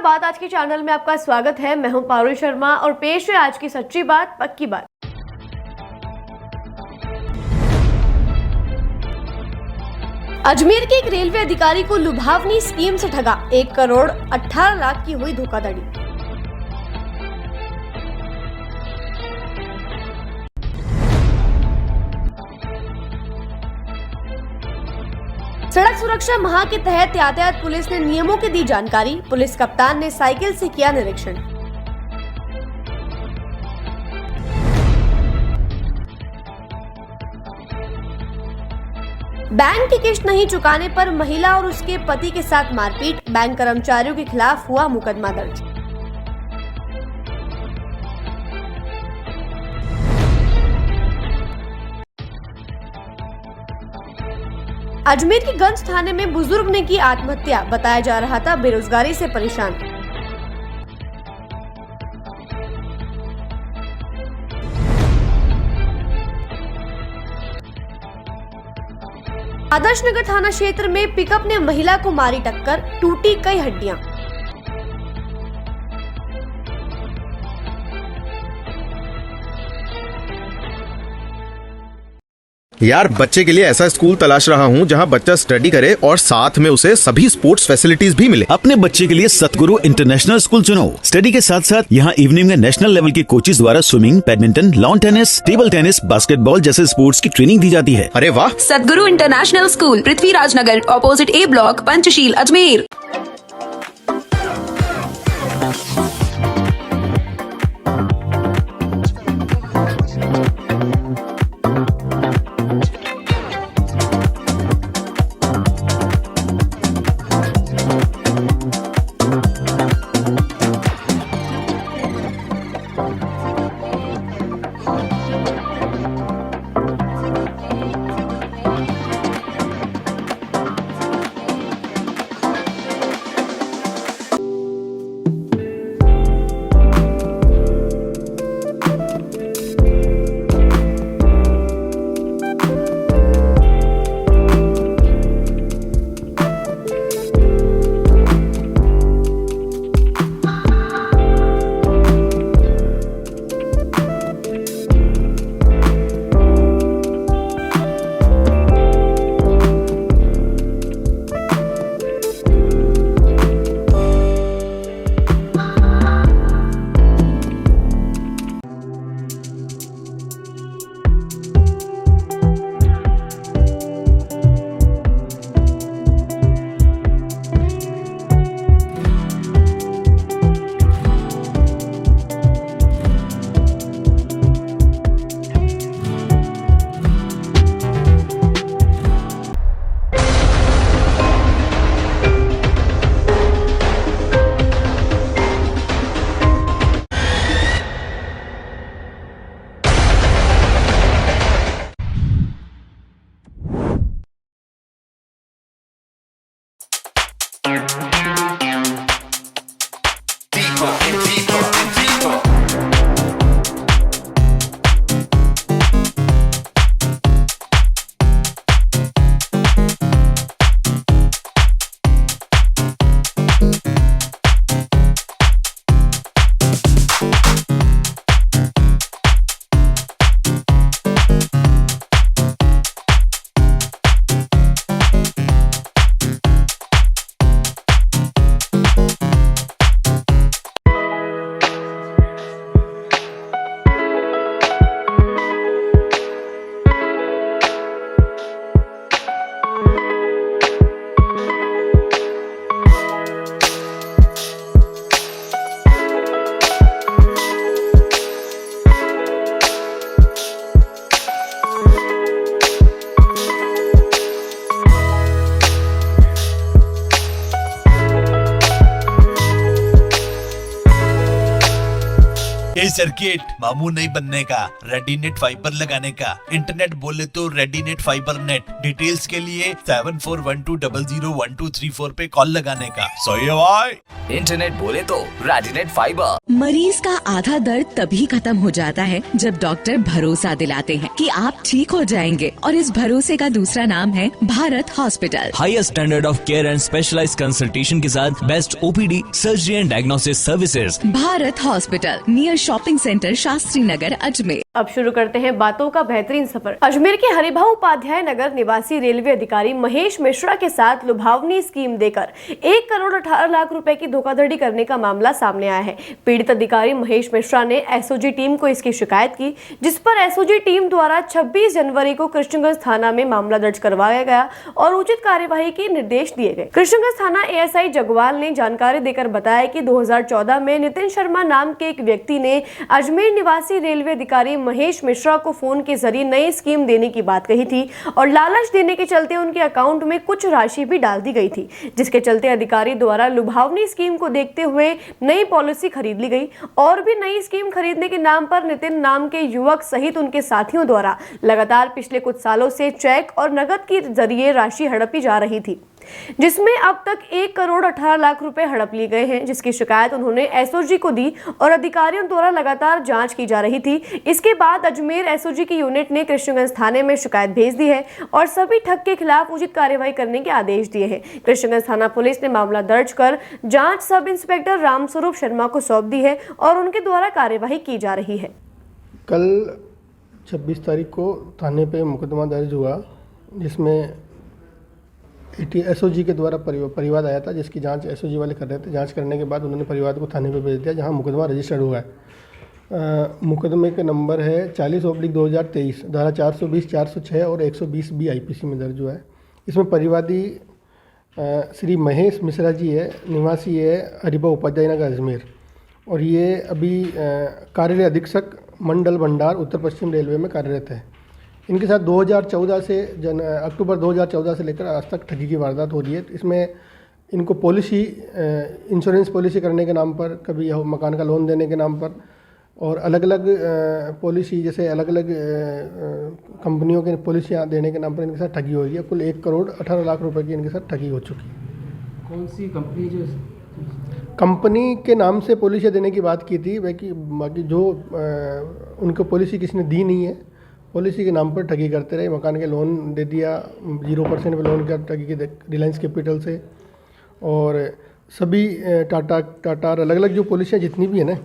बात आज के चैनल में आपका स्वागत है। मैं हूं पारुल शर्मा और पेश है आज की सच्ची बात पक्की बात। अजमेर के एक रेलवे अधिकारी को लुभावनी स्कीम से ठगा 1 करोड़ 18 लाख की हुई धोखाधड़ी। सड़क सुरक्षा माह के तहत यातायात पुलिस ने नियमों की दी जानकारी। पुलिस कप्तान ने साइकिल से किया निरीक्षण। बैंक की किश्त नहीं चुकाने पर महिला और उसके पति के साथ मारपीट। बैंक कर्मचारियों के खिलाफ हुआ मुकदमा दर्ज। अजमेर के गंज थाने में बुजुर्ग ने की आत्महत्या। बताया जा रहा था बेरोजगारी से परेशान। आदर्श नगर थाना क्षेत्र में पिकअप ने महिला को मारी टक्कर, टूटी कई हड्डियां। यार, बच्चे के लिए ऐसा स्कूल तलाश रहा हूँ जहाँ बच्चा स्टडी करे और साथ में उसे सभी स्पोर्ट्स फैसिलिटीज भी मिले। अपने बच्चे के लिए सतगुरु इंटरनेशनल स्कूल चुनो। स्टडी के साथ साथ यहाँ इवनिंग में नेशनल लेवल के कोचेज द्वारा swimming, badminton, lawn tennis, table tennis, basketball जैसे स्पोर्ट्स की ट्रेनिंग दी जाती है। अरे वाह! सतगुरु इंटरनेशनल स्कूल, पृथ्वीराज नगर, ऑपोजिट ए ब्लॉक, पंचशील, अजमेर। नई सर्किट, मामू नहीं बनने का, रेडीनेट फाइबर लगाने का, इंटरनेट बोले तो रेडीनेट फाइबर नेट। डिटेल्स के लिए 7412001234 पे कॉल लगाने का। सही है भाई। इंटरनेट बोले तो रेडीनेट फाइबर। मरीज का आधा दर्द तभी खत्म हो जाता है जब डॉक्टर भरोसा दिलाते हैं कि आप ठीक हो जाएंगे, और इस भरोसे का दूसरा नाम है Bharat hospital. Highest standard of care and specialised consultation के साथ best OPD, surgery and diagnosis services. Bharat hospital, near shopping centre, Shastri Nagar, Ajmer. अब शुरू करते हैं बातों का बेहतरीन सफर। अजमेर के हरिभाऊ उपाध्याय नगर निवासी रेलवे अधिकारी महेश मिश्रा के साथ लुभावनी स्कीम देकर 1 करोड़ 18 लाख रुपए की धोखाधड़ी करने का मामला सामने आया है। पीड़ित अधिकारी महेश मिश्रा ने एसओजी टीम को इसकी शिकायत की, जिस पर एसओजी टीम द्वारा 26 जनवरी को कृष्णगंज थाना में मामला दर्ज करवाया गया और उचित कार्यवाही के निर्देश दिए गए। कृष्णगंज थाना एएसआई जगवाल ने जानकारी देकर बताया कि 2014 में नितिन शर्मा नाम के एक व्यक्ति ने अजमेर निवासी रेलवे अधिकारी महेश मिश्रा को फोन के जरिए नई स्कीम देने की बात कही थी और लालच देने के चलते उनके अकाउंट में कुछ राशि भी डाल दी गई थी, जिसके चलते अधिकारी द्वारा लुभावनी स्कीम को देखते हुए नई पॉलिसी खरीद ली गई और भी नई स्कीम खरीदने के नाम पर नितिन नाम के युवक सहित उनके साथियों द्वारा लगातार पिछले कुछ सालों से चेक और नकद के जरिए राशि हड़पी जा रही थी, जिसमें अब तक 1 करोड़ 18 लाख रुपए हड़प लिए गए हैं, जिसकी शिकायत उन्होंने एसओजी को दी और अधिकारियों द्वारा लगातार जांच की जा रही थी। इसके बाद अजमेर एसओजी की यूनिट ने कृष्णगंज थाने में शिकायत भेज दी है और सभी ठग के खिलाफ उचित कार्रवाई करने के आदेश दिए हैं। कृष्णगंज थाना पुलिस ने मामला दर्ज कर जांच सब इंस्पेक्टर रामस्वरूप शर्मा को सौंप दी है और उनके द्वारा कार्यवाही की जा रही है। कल 26 तारीख को थाने पे मुकदमा दर्ज हुआ, जिसमें एसओजी के द्वारा परिवाद आया था, जिसकी जांच एसओजी वाले कर रहे थे। जांच करने के बाद उन्होंने परिवाद को थाने पे भेज दिया, जहां मुकदमा रजिस्टर्ड हुआ है। मुकदमे का नंबर है 40/2023, धारा 420, 406 और 120B आईपीसी में दर्ज हुआ है। इसमें परिवादी श्री महेश मिश्रा जी है, निवासी है हरिभाऊ उपाध्याय नगर अजमेर, और ये अभी कार्यालय अधीक्षक मंडल भंडार उत्तर पश्चिम रेलवे में कार्यरत है। इनके साथ 2014 से अक्टूबर 2014 से लेकर आज तक ठगी की वारदात हो रही है। इसमें इनको पॉलिसी, इंश्योरेंस पॉलिसी करने के नाम पर, कभी मकान का लोन देने के नाम पर, और अलग अलग पॉलिसी, जैसे अलग अलग कंपनियों के पॉलिसियाँ देने के नाम पर इनके साथ ठगी हो रही है। कुल 1 करोड़ 18 लाख रुपए की इनके साथ ठगी हो चुकी है। कौन सी कंपनी? जो कंपनी के नाम से पॉलिसियाँ देने की बात की थी, बाकी जो उनको पॉलिसी किसी ने दी नहीं है, पॉलिसी के नाम पर ठगी करते रहे। मकान के लोन दे दिया, 0% पे लोन किया ठगी की रिलायंस कैपिटल से, और सभी टाटा अलग अलग जो पॉलिसियाँ जितनी भी है ना,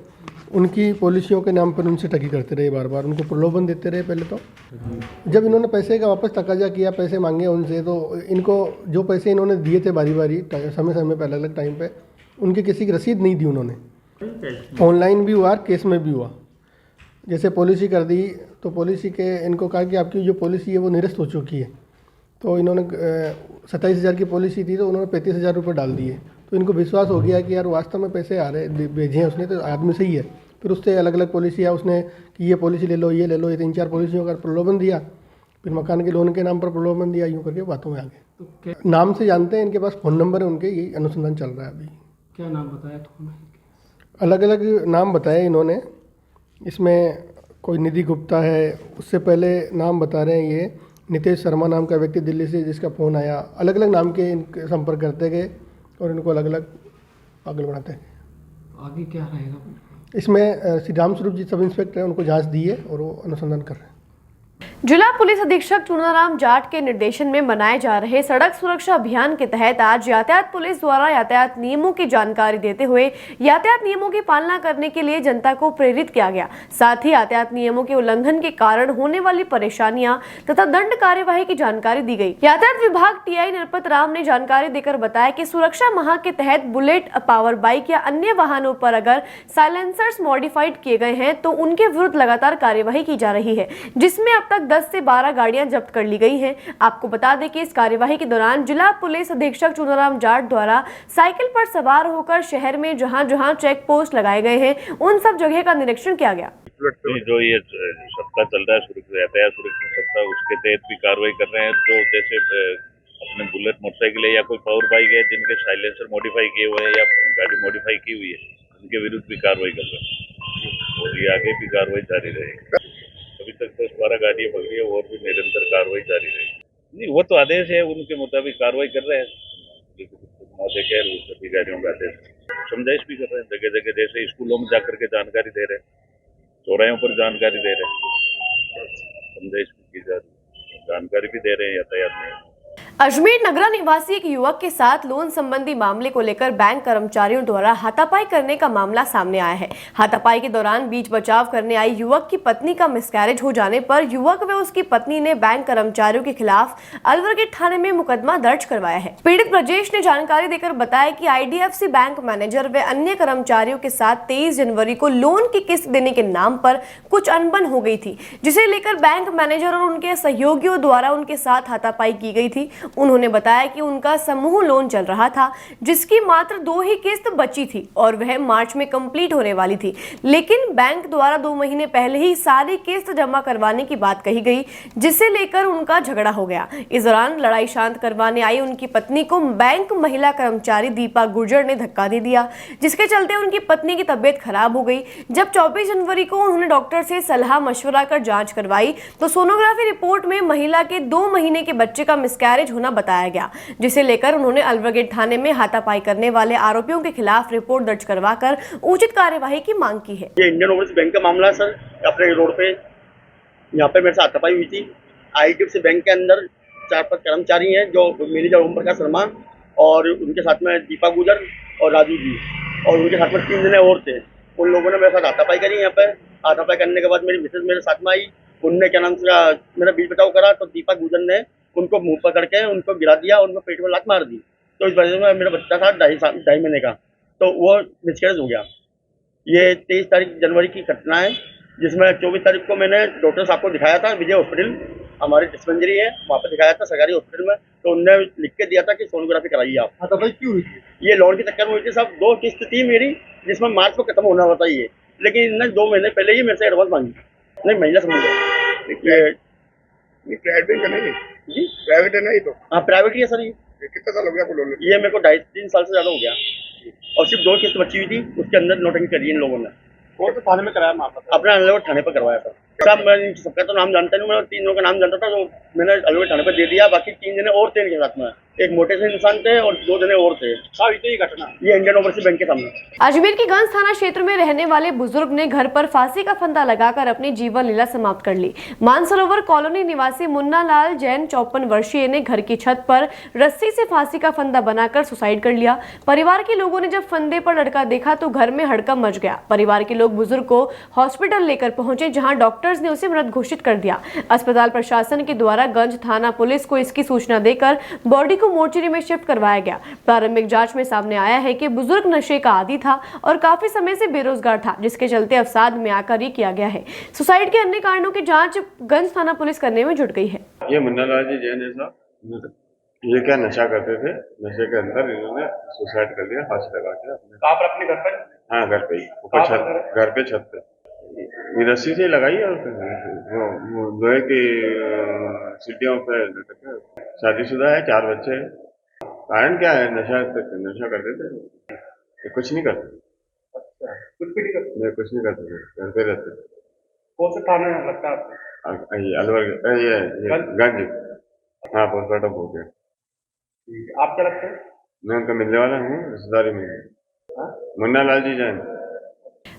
उनकी पॉलिसियों के नाम पर उनसे ठगी करते रहे। बार बार उनको प्रलोभन देते रहे। पहले तो जब इन्होंने पैसे का वापस तकाजा किया, पैसे मांगे उनसे, तो इनको जो पैसे इन्होंने दिए थे बारी बारी समय समय पर अलग अलग टाइम पे, उनकी किसी की रसीद नहीं दी उन्होंने। ऑनलाइन भी हुआ, केस में भी हुआ। जैसे पॉलिसी कर दी तो पॉलिसी के इनको कहा कि आपकी जो पॉलिसी है वो निरस्त हो चुकी है, तो इन्होंने 27,000 की पॉलिसी थी, तो उन्होंने 35,000 रुपये डाल दिए। तो इनको विश्वास हो गया कि यार वास्तव में पैसे आ रहे, भेजे हैं उसने, तो आदमी सही है। फिर उससे अलग अलग पॉलिसी है उसने कि ये पॉलिसी ले लो, ये ले लो, ये 3-4 पॉलिसियों का प्रलोभन दिया, फिर मकान के लोन के नाम पर प्रलोभन दिया, यूँ करके बातों में आ गए। नाम से जानते हैं, इनके पास फ़ोन नंबर है उनके, यही अनुसंधान चल रहा है अभी। क्या नाम बताया तुमने? अलग अलग नाम बताए इन्होंने। इसमें कोई निधि गुप्ता है, उससे पहले नाम बता रहे हैं ये नितेश शर्मा नाम का व्यक्ति दिल्ली से, जिसका फ़ोन आया। अलग अलग नाम के इनके संपर्क करते गए और इनको अलग अलग आगे बढ़ाते हैं। आगे क्या रहेगा इसमें? श्री रामस्वरूप जी सब इंस्पेक्टर हैं, उनको जांच दी है और वो अनुसंधान कर रहे हैं। जिला पुलिस अधीक्षक चुनाराम जाट के निर्देशन में बनाए जा रहे सड़क सुरक्षा अभियान के तहत आज यातायात पुलिस द्वारा यातायात नियमों की जानकारी देते हुए यातायात नियमों की पालना करने के लिए जनता को प्रेरित किया गया। साथ ही यातायात नियमों के उल्लंघन के कारण होने वाली परेशानियां तथा दंड कार्यवाही की जानकारी दी गई। यातायात विभाग टीआई निरपत राम ने जानकारी देकर बताया कि सुरक्षा माह के तहत बुलेट, पावर बाइक या अन्य वाहनों पर अगर साइलेंसर्स मॉडिफाइड किए गए हैं तो उनके विरुद्ध लगातार कार्यवाही की जा रही है, जिसमें अब तक 10 से 12 गाड़ियां जब्त कर ली गई हैं। आपको बता दें कि इस कार्यवाही के दौरान जिला पुलिस अधीक्षक चुनाराम जाट द्वारा साइकिल पर सवार होकर शहर में जहां जहां चेक पोस्ट लगाए गए हैं उन सब जगह का निरीक्षण किया गया। जो ये सप्ताह चल रहा है यातायात सुरक्षा सप्ताह, उसके तहत भी कार्रवाई कर रहे हैं। तो जैसे अपने बुलेट मोटरसाइकिल है या कोई पावर बाइक है जिनके साइलेंसर मॉडिफाई किए हुए हैं या गाड़ी मॉडिफाई की हुई है, उनके विरुद्ध भी कार्रवाई कर रहे हैं। और ये आगे भी कार्रवाई जारी रहेगी। अभी तक 10-12 गाड़ियां पकड़ी है और भी निरंतर कार्रवाई जारी रहेगी। नहीं, वो तो आदेश है, उनके मुताबिक कार्रवाई कर रहे हैं। मौके के अधिकारियों का आदेश समझाइश भी कर रहे हैं जगह जगह, जैसे स्कूलों में जाकर के जानकारी दे रहे हैं, चौराहों पर जानकारी दे रहे हैं, समझाइश भी की जा रही है, जानकारी भी दे रहे हैं यातायात में। अजमेर नगरा निवासी एक युवक के साथ लोन संबंधी मामले को लेकर बैंक कर्मचारियों द्वारा हाथापाई करने का मामला सामने आया है। हाथापाई के दौरान बीच बचाव करने आई युवक की पत्नी का मिसकैरेज हो जाने पर युवक व उसकी पत्नी ने बैंक कर्मचारियों के खिलाफ अलवर गेट थाने में मुकदमा दर्ज करवाया है। पीड़ित ब्रजेश ने जानकारी देकर बताया कि IDFC बैंक मैनेजर व अन्य कर्मचारियों के साथ 23 जनवरी को लोन की किस्त देने के नाम पर कुछ अनबन हो गई थी, जिसे लेकर बैंक मैनेजर और उनके सहयोगियों द्वारा उनके साथ हाथापाई की गई थी। उन्होंने बताया कि उनका समूह लोन चल रहा था, जिसकी मात्र 2 ही किस्त बची थी और वह मार्च में कंप्लीट होने वाली थी, लेकिन बैंक द्वारा 2 महीने पहले ही सारी किस्त जमा करवाने की बात कही गई, जिसे लेकर उनका झगड़ा हो गया। इस दौरान लड़ाई शांत करवाने आई उनकी पत्नी को बैंक महिला कर्मचारी दीपा गुर्जर ने धक्का दे दिया, जिसके चलते उनकी पत्नी की तबीयत खराब हो गई। जब 24 जनवरी को उन्होंने डॉक्टर से सलाह मशवरा कर जांच करवाई तो सोनोग्राफी रिपोर्ट में महिला के 2 महीने के बच्चे का मिसकैरेज होना बताया गया, जिसे लेकर उन्होंने अलवर गेट थाने में हाथापाई करने वाले आरोपियों के खिलाफ रिपोर्ट दर्ज करवाकर उचित कार्यवाही की मांग की है। ये इंडियन ओवरसीज बैंक का मामला है सर। अपने रोड पे यहाँ पे मेरे से हाथापाई हुई थी। IDFC बैंक के अंदर 4-5 कर्मचारी हैं, जो मैनेजर ओम प्रकाश शर्मा और उनके साथ में दीपा गुजर और राजू जी, और उनके साथ में 3 जने और थे। उन लोगों ने मेरे साथ हाथापाई करी। यहाँ पे हाथापाई करने के बाद मेरी मिसेज मेरे साथ में आई, उनने क्या नाम से मेरा बीच बचाव करा, तो दीपा गुजर ने उनको मुंह पकड़ के उनको गिरा दिया, उनको पेट में लात मार दी। तो इस वजह से मेरा बच्चा था 2.5 महीने का, तो वो मिसकैरेज हो गया। ये 23 जनवरी की घटना है, जिसमें 24 तारीख को मैंने डॉक्टर साहब को दिखाया था विजय हॉस्पिटल, हमारी डिस्पेंसरी है, वहाँ पर दिखाया था सरकारी हॉस्पिटल में। तो उनने लिख के दिया था कि सोनोग्राफी कराइए आप। हाँ, तो भाई क्यों हुई थी? ये लोन के चक्कर में हुई थी सब। 2 किस्त थी मेरी, जिसमें मार्च को खत्म होना होता है, लेकिन इनने 2 महीने पहले ही मेरे से एडवांस मांगी। नहीं, महिला समूह प्राइवेट बैंक नहीं जी, प्राइवेट है नहीं तो? हाँ, प्राइवेट ही है सर। ये कितना साल हो गया आपको लोन? ये मेरे को 2.5-3 साल से ज्यादा हो गया, और सिर्फ 2 किस्त बची हुई थी, उसके अंदर नोटिंग करी इन लोगों ने। कौन से थाने में कराया? अपने अलवर थाने पर करवाया था साहब। मैं सबका तो नाम जानता नहीं, मैं 3 लोगों का नाम जानता था, तो मैंने अलवर थाने पर दे दिया। बाकी 3 जने और थे इनके साथ में, एक मोटे से इंसान थे और 2 जने और थे। इतनी घटना ये इंडियन ओवरसीज बैंक के सामने। अजमेर के गंज थाना क्षेत्र में रहने वाले बुजुर्ग ने घर पर फांसी का फंदा लगाकर अपनी जीवन लीला समाप्त कर ली। मानसरोवर कॉलोनी निवासी मुन्ना लाल जैन 54 वर्षीय ने घर की छत पर रस्सी से फांसी का फंदा बनाकर सुसाइड कर लिया। परिवार के लोगों ने जब फंदे पर लड़का देखा तो घर में हड़कंप मच गया। परिवार के लोग बुजुर्ग को हॉस्पिटल लेकर पहुंचे, जहां डॉक्टर्स ने उसे मृत घोषित कर दिया। अस्पताल प्रशासन के द्वारा गंज थाना पुलिस को इसकी सूचना देकर बॉडी को मोर्चरी में शिफ्ट करवाया गया। प्रारंभिक जांच में सामने आया है कि बुजुर्ग नशे का आदी था और काफी समय से बेरोजगार था, जिसके चलते अवसाद में आकर ये किया गया है। सुसाइड के अन्य कारणों की जांच गंज थाना पुलिस करने में जुट गई है। ये मुन्ना लाल जी जैन है साहब, ये क्या नशा करते थे, नशे के अंदर इन्होंने सुसाइड कर लिया फांसी लगा के। कहाँ पर? अपने घर पर? हाँ, घर पे ही, ऊपर छत, घर पे छत पे ये रस्सी से लगाई और वो लोहे की सीटियों पे लटके। शादीशुदा है, 4 बच्चे हैं। कारण क्या है? नशा करते थे। ये कुछ नहीं करते। अच्छा, कुछ भी नहीं करते? नहीं, कुछ नहीं करते थे, घर पे रहते थे। कौन से थाने में लगता है आपको? अलवर, ये गंज। हाँ, पोस्टमार्टम हो गया। आप क्या लगते हैं? मैं उनका मिलने वाला हूँ, रिश्तेदारी में। मुन्ना लाल जी जैन।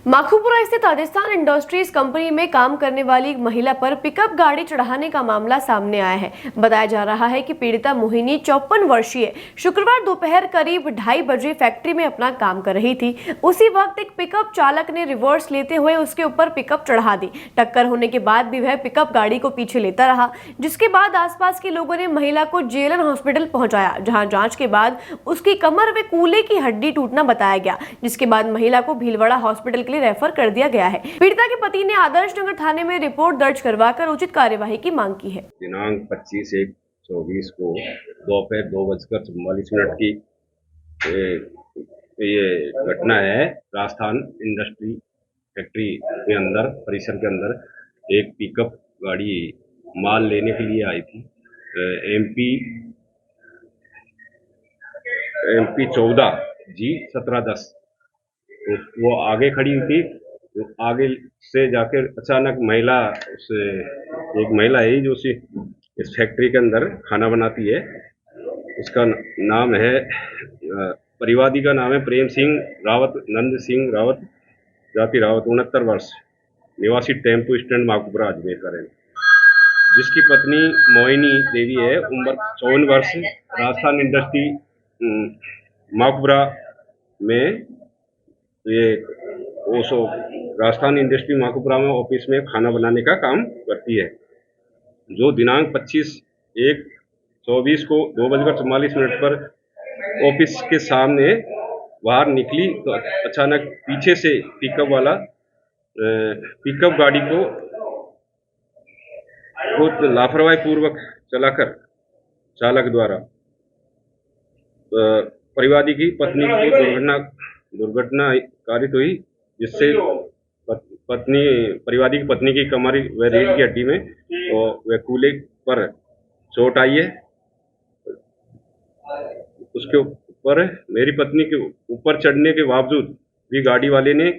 माखूपुरा स्थित राजस्थान इंडस्ट्रीज कंपनी में काम करने वाली एक महिला पर पिकअप गाड़ी चढ़ाने का मामला सामने आया है। बताया जा रहा है कि पीड़िता मोहिनी 54 वर्षीय शुक्रवार दोपहर करीब 2:30 बजे फैक्ट्री में अपना काम कर रही थी। उसी वक्त एक पिकअप चालक ने रिवर्स लेते हुए उसके ऊपर पिकअप चढ़ा दी। टक्कर होने के बाद भी वह पिकअप गाड़ी को पीछे लेता रहा, जिसके बाद आसपास के लोगों ने महिला को जेलन हॉस्पिटल पहुंचाया, जहां जांच के बाद उसकी कमर व कूल्हे की हड्डी टूटना बताया गया, जिसके बाद महिला को भीलवाड़ा हॉस्पिटल रेफर कर दिया गया है। पीड़िता के पति ने आदर्श नगर थाने में रिपोर्ट दर्ज करवाकर उचित कार्यवाही की मांग की है। दिनांक 25/1/24 को दोपहर 2:44 की ये घटना है। राजस्थान इंडस्ट्री फैक्ट्री के अंदर, परिसर के अंदर एक पिकअप गाड़ी माल लेने के लिए आई थी। MP 14G 1710। तो वो आगे खड़ी हुई थी, आगे से जाकर अचानक महिला एक महिला है जो इस फैक्ट्री के अंदर खाना बनाती है। उसका नाम है परिवादी का नाम है प्रेम सिंह रावत, नंद सिंह रावत, जाति रावत, 69 वर्ष, निवासी टेम्पो स्टैंड माकूपुरा अजमेर का रहने, जिसकी पत्नी मोहिनी देवी है, उम्र 54 वर्ष, राजस्थान इंडस्ट्री माकूपुरा में ये ओसो राजस्थान इंडस्ट्री माकूपुरा में ऑफिस में खाना बनाने का काम करती है। जो दिनांक 25/1/24 को 2:44 पर ऑफिस के सामने बाहर निकली तो अचानक पीछे से पिकअप गाड़ी को बहुत लापरवाही पूर्वक चलाकर चालक द्वारा परिवादी की पत्नी की दुर्घटना कारित हुई, जिससे परिवादी की पत्नी की कमर व रीढ़ की हड्डी में और वह कूल्हे पर चोट आई है। उसके ऊपर मेरी पत्नी के ऊपर चढ़ने के बावजूद भी गाड़ी वाले ने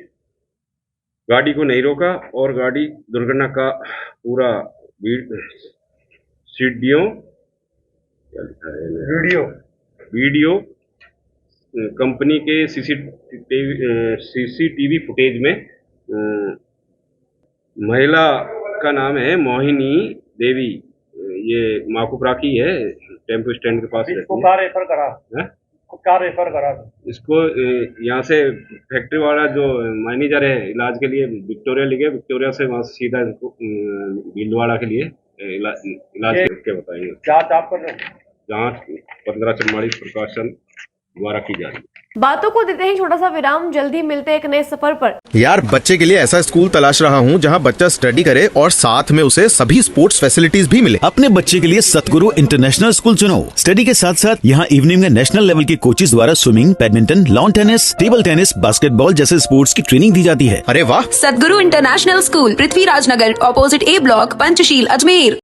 गाड़ी को नहीं रोका और गाड़ी दुर्घटना का पूरा वीडियो कंपनी के सीसीटीवी फुटेज में महिला का नाम है मोहिनी देवी, ये माकूपुरा की है, टेम्पो स्टैंड के पास रहती है। क्या रेफर करा इसको यहाँ से फैक्ट्री वाला जो मैनेजर है इलाज के लिए विक्टोरिया ले गए, विक्टोरिया से वहाँ से सीधा इनको भीलवाड़ा के लिए इलाज करके बताएंगे। जांच आप कर रहे हैं? जांच 1544 प्रकाशन द्वारा की जा रही है। बातों को देते ही छोटा सा विराम, जल्दी मिलते हैं एक नए सफर पर। यार बच्चे के लिए ऐसा स्कूल तलाश रहा हूँ जहाँ बच्चा स्टडी करे और साथ में उसे सभी स्पोर्ट्स फैसिलिटीज भी मिले। अपने बच्चे के लिए सतगुरु इंटरनेशनल स्कूल चुनो। स्टडी के साथ साथ यहाँ इवनिंग में नेशनल लेवल के कोचेज द्वारा swimming, badminton, lawn tennis, table tennis, basketball जैसे स्पोर्ट्स की ट्रेनिंग दी जाती है। अरे वाह! सतगुरु इंटरनेशनल स्कूल, पृथ्वीराज नगर, ऑपोजिट ए ब्लॉक, पंचशील, अजमेर।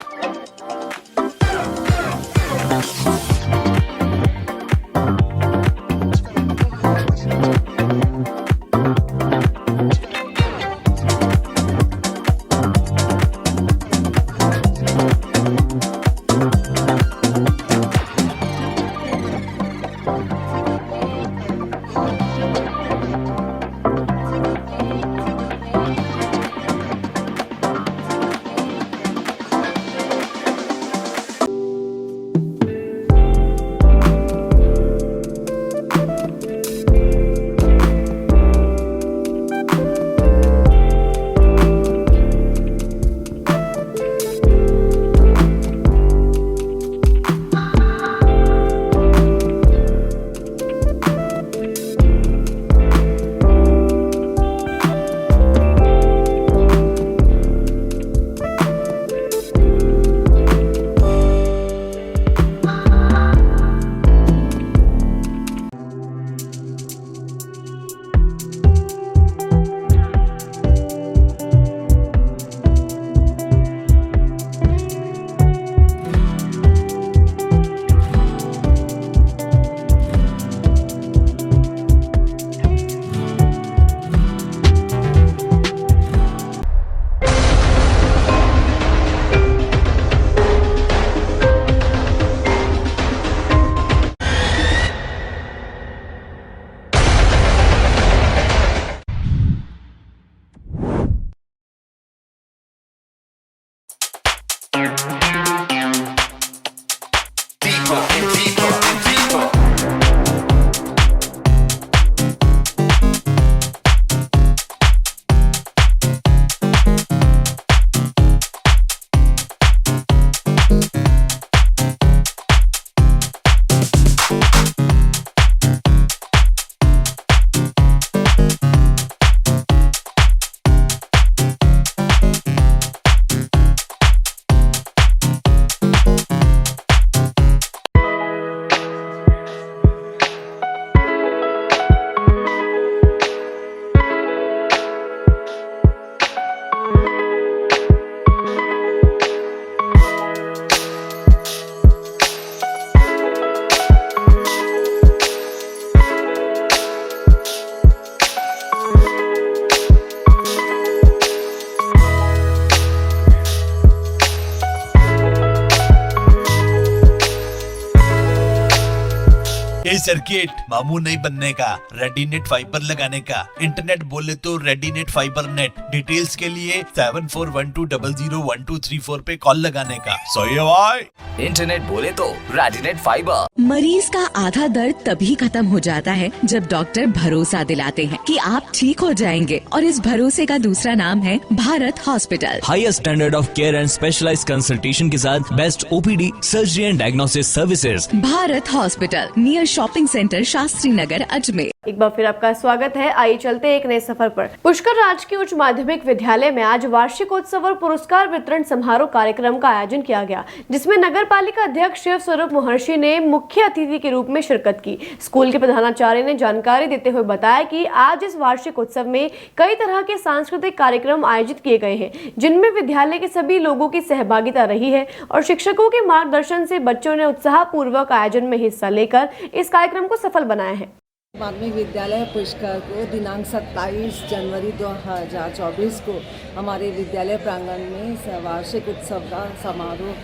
सर्किट, मामू नहीं बनने का, रेडीनेट फाइबर लगाने का, इंटरनेट बोले तो रेडीनेट फाइबर नेट। डिटेल्स के लिए 7412001234 पे कॉल लगाने का। सही है भाई। इंटरनेट बोले तो रेडीनेट फाइबर। मरीज का आधा दर्द तभी खत्म हो जाता है जब डॉक्टर भरोसा दिलाते हैं कि आप ठीक हो जाएंगे, और इस भरोसे का दूसरा नाम है Bharat hospital. Highest standard of care and specialised consultation के साथ best OPD, surgery and diagnosis services. Bharat hospital, near shopping centre, Shastri Nagar, Ajmer. एक बार फिर आपका स्वागत है। आइए चलते एक नए सफर पर। पुष्कर राजकीय उच्च माध्यमिक विद्यालय में आज वार्षिकोत्सव और पुरस्कार वितरण समारोह कार्यक्रम का आयोजन किया गया, जिसमें नगर पालिका अध्यक्ष शिव स्वरूप महर्षि ने मुख्य अतिथि के रूप में शिरकत की। स्कूल के प्रधानाचार्य ने जानकारी देते हुए बताया कि आज इस वार्षिक उत्सव में कई तरह के सांस्कृतिक कार्यक्रम आयोजित किए गए हैं, जिनमें विद्यालय के सभी लोगों की सहभागिता रही है और शिक्षकों के मार्गदर्शन से बच्चों ने उत्साहपूर्वक आयोजन में हिस्सा लेकर इस कार्यक्रम को सफल बनाया है। माध्यमिक विद्यालय पुष्कर को दिनांक 27 जनवरी 2024 को हमारे विद्यालय प्रांगण में वार्षिक उत्सव का समारोह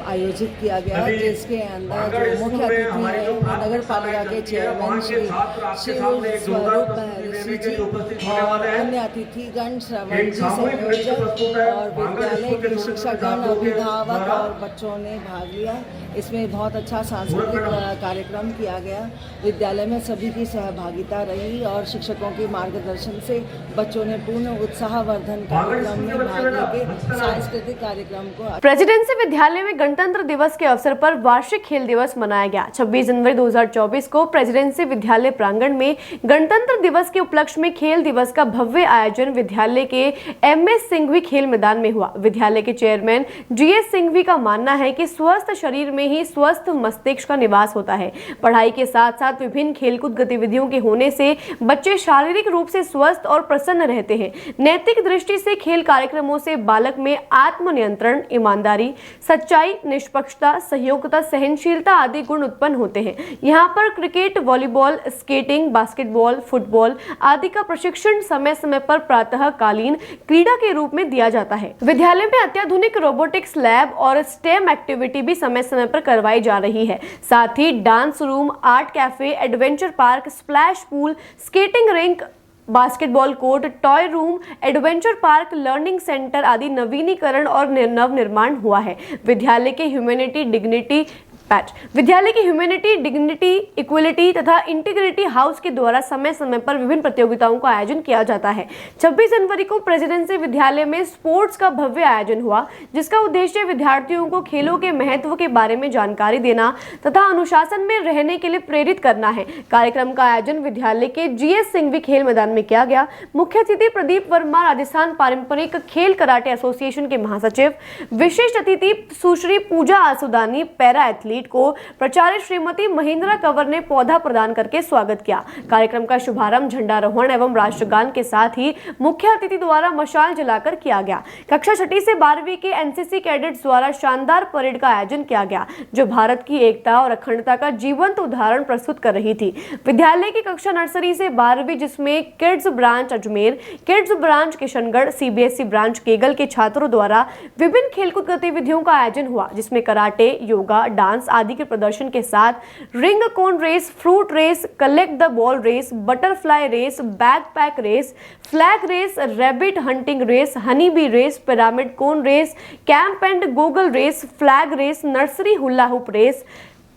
आयोजित किया गया, जिसके अंदर जो मुख्य अतिथि है नगर पालिका के चेयरमैन श्री शिव स्वरूप महर्षि जी और अन्य अतिथिगण, श्रवण जी संयोजक और विद्यालय के शिक्षकगण, अभिभावक और बच्चों ने भाग लिया। इसमें बहुत अच्छा सांस्कृतिक कार्यक्रम किया गया। विद्यालय में सभी की सहभागिता रही और शिक्षकों के मार्गदर्शन से बच्चों ने पूर्ण उत्साहवर्धन कार्यक्रम में भाग लेकर सांस्कृतिक कार्यक्रम को। प्रेसिडेंसी विद्यालय में गणतंत्र दिवस के अवसर पर वार्षिक खेल दिवस मनाया गया। 26 जनवरी 2024 को प्रेसिडेंसी विद्यालय प्रांगण में गणतंत्र दिवस के उपलक्ष्य में खेल दिवस का भव्य आयोजन विद्यालय के MS सिंघवी खेल मैदान में हुआ। विद्यालय के चेयरमैन GS सिंघवी का मानना है कि स्वस्थ शरीर में ही स्वस्थ मस्तिष्क का निवास होता है। पढ़ाई के साथ साथ विभिन्न खेलकूद गतिविधियों के होने से बच्चे शारीरिक रूप से स्वस्थ और प्रसन्न रहते हैं। नैतिक दृष्टि से खेल कार्यक्रमों से बालक में आत्मनियंत्रण, ईमानदारी, सच्चाई, निष्पक्षता, सहयोगिता, सहनशीलता आदि गुण उत्पन्न होते हैं। यहाँ पर cricket, volleyball, skating, basketball, football आदि का प्रशिक्षण समय समय पर प्रातःकालीन क्रीड़ा के रूप में दिया जाता है। विद्यालय में अत्याधुनिक रोबोटिक्स लैब और स्टेम एक्टिविटी भी समय समय पर करवाई जा रही है। साथ ही dance room, art cafe, adventure park, splash pool, skating rink, basketball court, toy room, adventure park, learning centre आदि नवीनीकरण और नव निर्माण हुआ है। विद्यालय के ह्यूमैनिटी, डिग्निटी, इक्वलिटी तथा इंटीग्रिटी हाउस के द्वारा समय समय पर विभिन्न प्रतियोगिताओं का आयोजन किया जाता है। 26 जनवरी को प्रेसिडेंसी विद्यालय में स्पोर्ट्स का भव्य आयोजन हुआ, जिसका उद्देश्य विद्यार्थियों को खेलों के महत्व के बारे में जानकारी देना तथा अनुशासन में रहने के लिए प्रेरित करना है। कार्यक्रम का आयोजन विद्यालय के GS सिंघवी खेल मैदान में किया गया। मुख्य अतिथि प्रदीप वर्मा, राजस्थान पारंपरिक खेल कराटे एसोसिएशन के महासचिव, विशिष्ट अतिथि सुश्री पूजा आसुदानी, पैरा एथलीट को प्राचार्य श्रीमती महेंद्रा कंवर ने पौधा प्रदान करके स्वागत किया। कार्यक्रम का शुभारंभ झंडारोहण एवं राष्ट्रगान के साथ ही मुख्य अतिथि द्वारा मशाल जलाकर किया गया। कक्षा 6 से 12वीं के NCC कैडेट्स द्वारा शानदार परेड का आयोजन किया गया, जो भारत की एकता और अखंडता का जीवंत उदाहरण प्रस्तुत कर रही थी। विद्यालय की कक्षा नर्सरी से 12वीं, जिसमें kids branch Ajmer, kids branch Kishangarh, CBSE branch केगल के छात्रों द्वारा विभिन्न खेलकूद गतिविधियों का आयोजन हुआ, जिसमें कराटे, योगा, डांस आदि के प्रदर्शन के साथ ring cone race, fruit race, collect the ball race, butterfly race, backpack race, flag race, rabbit hunting race, honey bee race, pyramid cone race, camp and goggle race, flag race, nursery hula hoop race,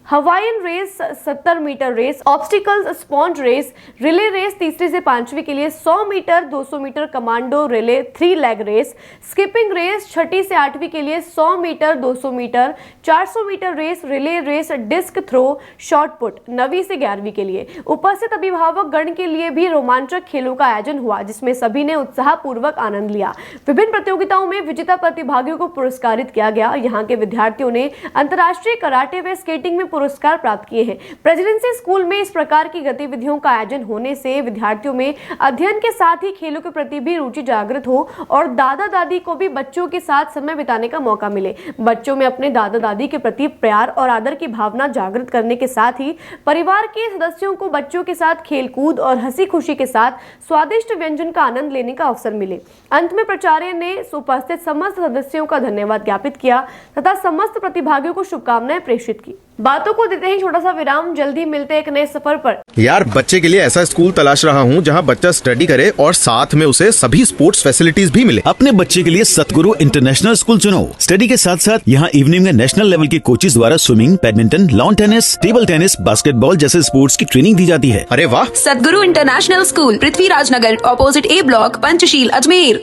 Hawaiian race, 70 metre race, obstacles sponge race, relay race 3री से 5वीं के लिए 100 metre, 200 metre commando relay, 3 leg race, skipping race 6ठी से 8वीं के लिए 100 metre, 200 metre, 400 metre race, relay race, disc throw, shot put 9वीं से 11वीं के लिए। उपस्थित अभिभावक गण के लिए भी रोमांचक खेलों का आयोजन हुआ, जिसमें सभी ने उत्साहपूर्वक आनंद लिया। विभिन्न प्रतियोगिताओं में विजेता प्रतिभागियों को पुरस्कारित किया गया। यहाँ के विद्यार्थियों ने अंतर्राष्ट्रीय कराटे व स्केटिंग में पुरस्कार प्राप्त किए हैं। प्रेसिडेंसी स्कूल में इस प्रकार की गतिविधियों का आयोजन होने से विद्यार्थियों में अध्ययन के साथ ही खेलों के प्रति भी रुचि जागृत हो और दादा दादी को भी बच्चों के साथ समय बिताने का मौका मिले। बच्चों में अपने दादा दादी के प्रति प्यार और आदर की भावना जागृत करने के साथ ही परिवार के सदस्यों को बच्चों के साथ खेलकूद और हंसी खुशी के साथ स्वादिष्ट व्यंजन का आनंद लेने का अवसर मिले। अंत में प्राचार्य ने उपस्थित समस्त सदस्यों का धन्यवाद ज्ञापित किया तथा समस्त प्रतिभागियों को शुभकामनाएं प्रेषित की। बातों को देते ही छोटा सा विराम, जल्दी मिलते हैं एक नए सफर पर। यार बच्चे के लिए ऐसा स्कूल तलाश रहा हूँ जहाँ बच्चा स्टडी करे और साथ में उसे सभी स्पोर्ट्स फैसिलिटीज भी मिले। अपने बच्चे के लिए सतगुरु इंटरनेशनल स्कूल चुनो। स्टडी के साथ साथ यहाँ इवनिंग में नेशनल लेवल के कोचेज द्वारा swimming, badminton, lawn tennis, table tennis, basketball जैसे स्पोर्ट्स की ट्रेनिंग दी जाती है। अरे वाह। सतगुरु इंटरनेशनल स्कूल, पृथ्वीराज नगर, ऑपोजिट ए ब्लॉक, पंचशील, अजमेर।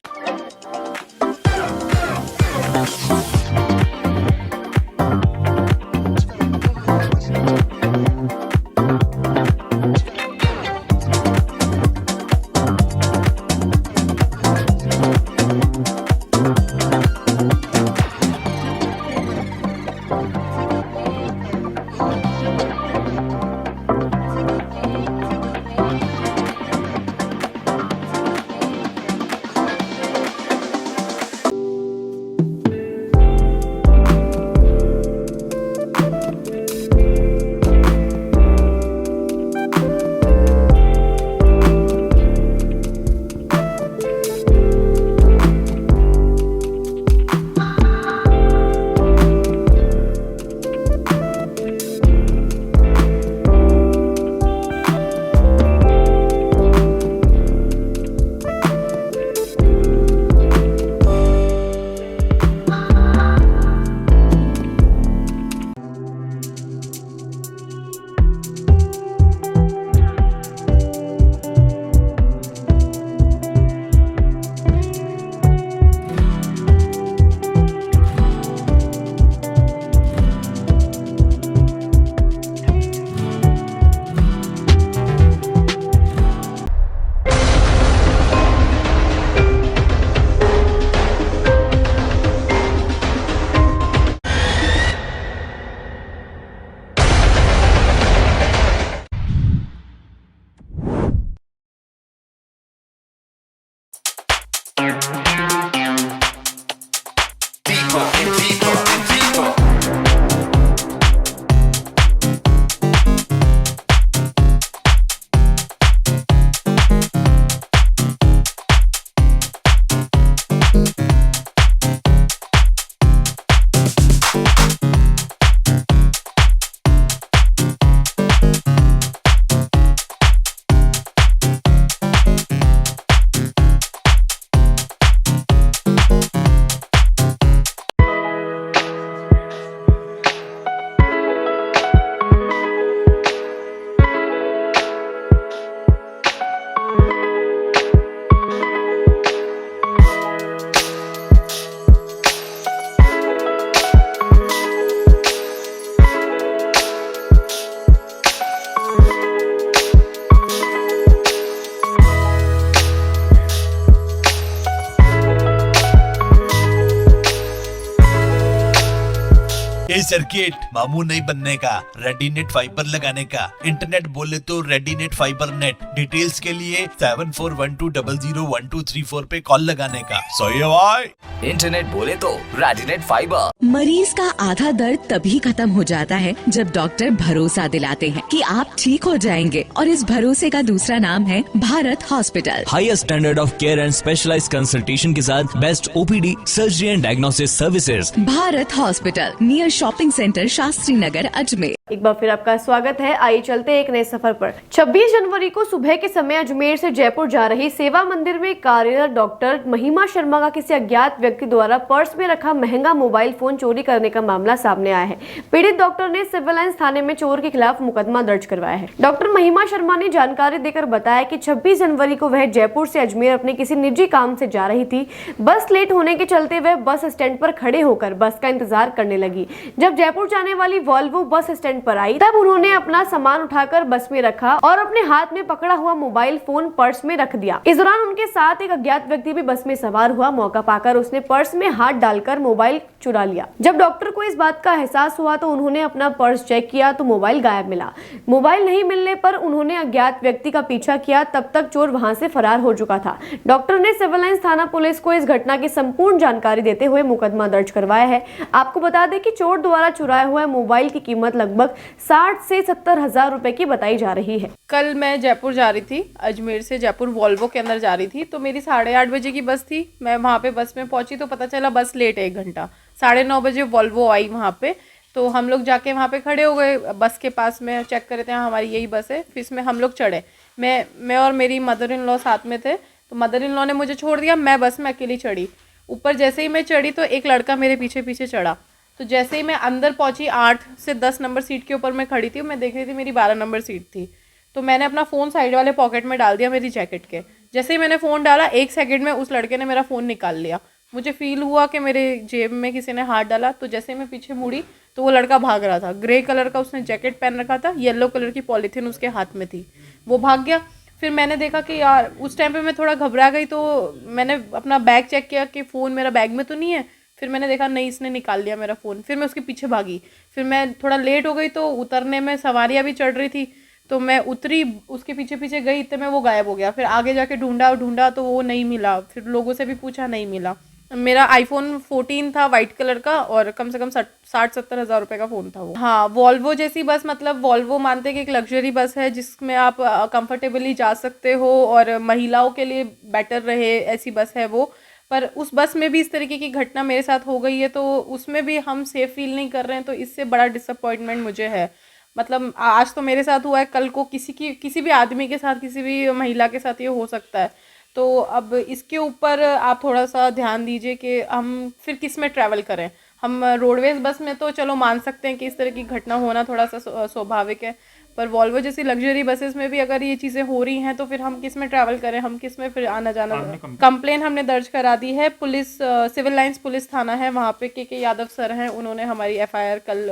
ये सर्किट मामू नहीं बनने का, रेडीनेट फाइबर लगाने का। इंटरनेट बोले तो रेडीनेट फाइबर नेट। डिटेल्स के लिए 7412001234 पे कॉल लगाने का। सही है भाई। इंटरनेट बोले तो रेडीनेट फाइबर। मरीज का आधा दर्द तभी खत्म हो जाता है जब डॉक्टर भरोसा दिलाते हैं कि आप ठीक हो जाएंगे, और इस भरोसे का दूसरा नाम है Bharat hospital. Highest standard of care and specialised consultation के साथ best OPD, surgery and diagnosis services. Bharat hospital, near shopping centre, Shastri Nagar, Ajmer. एक बार फिर आपका स्वागत है। आइए चलते हैं एक नए सफर पर। 26 जनवरी को सुबह के समय अजमेर से जयपुर जा रही सेवा मंदिर में कार्यरत डॉक्टर महिमा शर्मा का किसी अज्ञात व्यक्ति द्वारा पर्स में रखा महंगा मोबाइल फोन चोरी करने का मामला सामने आया है। पीड़ित डॉक्टर ने सिविल लाइंस थाने में चोर के खिलाफ मुकदमा दर्ज करवाया है। डॉक्टर महिमा शर्मा ने जानकारी देकर बताया कि 26 जनवरी को वह जयपुर से अजमेर अपने किसी निजी काम से जा रही थी। बस लेट होने के चलते वह बस स्टैंड पर खड़े होकर बस का इंतजार करने लगी। जब जयपुर जाने वाली वॉल्वो बस स्टैंड पर आई, तब उन्होंने अपना सामान उठाकर बस में रखा और अपने हाथ में पकड़ा हुआ मोबाइल फोन पर्स में रख दिया। इस दौरान उनके साथ एक अज्ञात व्यक्ति भी बस में सवार हुआ। मौका पाकर उसने पर्स में हाथ डालकर मोबाइल चुरा लिया। जब डॉक्टर को इस बात का एहसास हुआ तो उन्होंने अपना पर्स चेक किया तो मोबाइल गायब मिला। मोबाइल नहीं मिलने पर उन्होंने अज्ञात व्यक्ति का पीछा किया, तब तक चोर वहां से फरार हो चुका था। डॉक्टर ने सिविल लाइंस थाना पुलिस को इस घटना की संपूर्ण जानकारी देते हुए मुकदमा दर्ज करवाया है। आपको बता दें कि चोर द्वारा चुराए हुए मोबाइल की कीमत लगभग 60 से 70 हजार रुपए की बताई जा रही है। कल मैं जयपुर जा रही थी, अजमेर से जयपुर वॉल्वो के अंदर जा रही थी, तो मेरी 8:30 बजे की बस थी। मैं वहाँ पे बस में पहुंची तो पता चला बस लेट है 1 घंटा। 9:30 बजे वॉल्वो आई वहाँ पे, तो हम लोग जाके वहाँ पे खड़े हो गए बस के पास में, चेक करे थे हाँ हमारी यही बस है। फिर इसमें हम लोग चढ़े, मैं और मेरी मदर इन लॉ साथ में थे। तो मदर इन लॉ ने मुझे छोड़ दिया, मैं बस में अकेली चढ़ी। ऊपर जैसे ही मैं चढ़ी तो एक लड़का मेरे पीछे पीछे चढ़ा। तो जैसे ही मैं अंदर पहुंची 8 से 10 नंबर सीट के ऊपर मैं खड़ी थी, मैं देख रही थी मेरी 12 नंबर सीट थी। तो मैंने अपना फ़ोन साइड वाले पॉकेट में डाल दिया मेरी जैकेट के। जैसे ही मैंने फ़ोन डाला 1 सेकंड में उस लड़के ने मेरा फ़ोन निकाल लिया। मुझे फ़ील हुआ कि मेरे जेब में किसी ने हाथ डाला। तो जैसे मैं पीछे मुड़ी तो वो लड़का भाग रहा था, ग्रे कलर का उसने जैकेट पहन रखा था, येलो कलर की पॉलीथीन उसके हाथ में थी, वो भाग गया। फिर मैंने देखा कि यार उस टाइम पे मैं थोड़ा घबरा गई, तो मैंने अपना बैग चेक किया कि फ़ोन मेरा बैग में तो नहीं है। फिर मैंने देखा नहीं, इसने निकाल लिया मेरा फ़ोन। फिर मैं उसके पीछे भागी। फिर मैं थोड़ा लेट हो गई, तो उतरने में सवारियाँ भी चढ़ रही थी, तो मैं उतरी, उसके पीछे पीछे गई, इतने में वो गायब हो गया। फिर आगे जाके ढूंढा तो वो नहीं मिला। फिर लोगों से भी पूछा, नहीं मिला। मेरा आईफोन 14 था वाइट कलर का, और कम से कम 60-70 हज़ार रुपये का फ़ोन था वो। हाँ, वॉल्वो जैसी बस, मतलब वॉल्वो मानते हैं कि एक लग्जरी बस है जिसमें आप कंफर्टेबली जा सकते हो और महिलाओं के लिए बेटर रहे, ऐसी बस है वो। पर उस बस में भी इस तरीके की घटना मेरे साथ हो गई है, तो उसमें भी हम सेफ फील नहीं कर रहे हैं। तो इससे बड़ा डिसअपॉइंटमेंट मुझे है। मतलब आज तो मेरे साथ हुआ है, कल को किसी भी आदमी के साथ, किसी भी महिला के साथ ये हो सकता है। तो अब इसके ऊपर आप थोड़ा सा ध्यान दीजिए कि हम फिर किस में ट्रैवल करें। हम रोडवेज़ बस में तो चलो मान सकते हैं कि इस तरह की घटना होना थोड़ा सा स्वाभाविक है, पर वॉल्वो जैसी लग्जरी बसेस में भी अगर ये चीज़ें हो रही हैं तो फिर हम किस में ट्रैवल करें, हम किस में फिर आना जाना। कंप्लेन हमने दर्ज करा दी है, पुलिस सिविल लाइंस पुलिस थाना है वहाँ पे के यादव सर हैं, उन्होंने हमारी FIR कल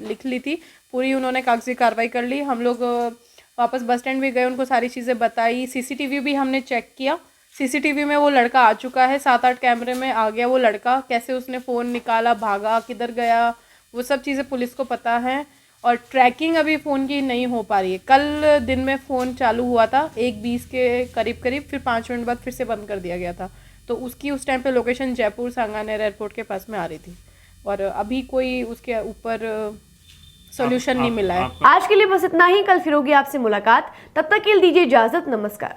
लिख ली थी पूरी, उन्होंने कागजी कार्रवाई कर ली। हम लोग वापस बस स्टैंड भी गए, उनको सारी चीज़ें बताई। CCTV भी हमने चेक किया, CCTV में वो लड़का आ चुका है, 7-8 कैमरे में आ गया वो लड़का, कैसे उसने फ़ोन निकाला, भागा, किधर गया, वो सब चीज़ें पुलिस को पता है। और ट्रैकिंग अभी फ़ोन की नहीं हो पा रही है। कल दिन में फ़ोन चालू हुआ था 1:20 के करीब, फिर 5 मिनट बाद फिर से बंद कर दिया गया था। तो उसकी उस टाइम पे लोकेशन जयपुर सांगानेर एयरपोर्ट के पास में आ रही थी, और अभी कोई उसके ऊपर सोल्यूशन नहीं मिला है। आज के लिए बस इतना ही, कल फिर होगी आपसे मुलाकात, तब तक के लिए दीजिए इजाजत, नमस्कार।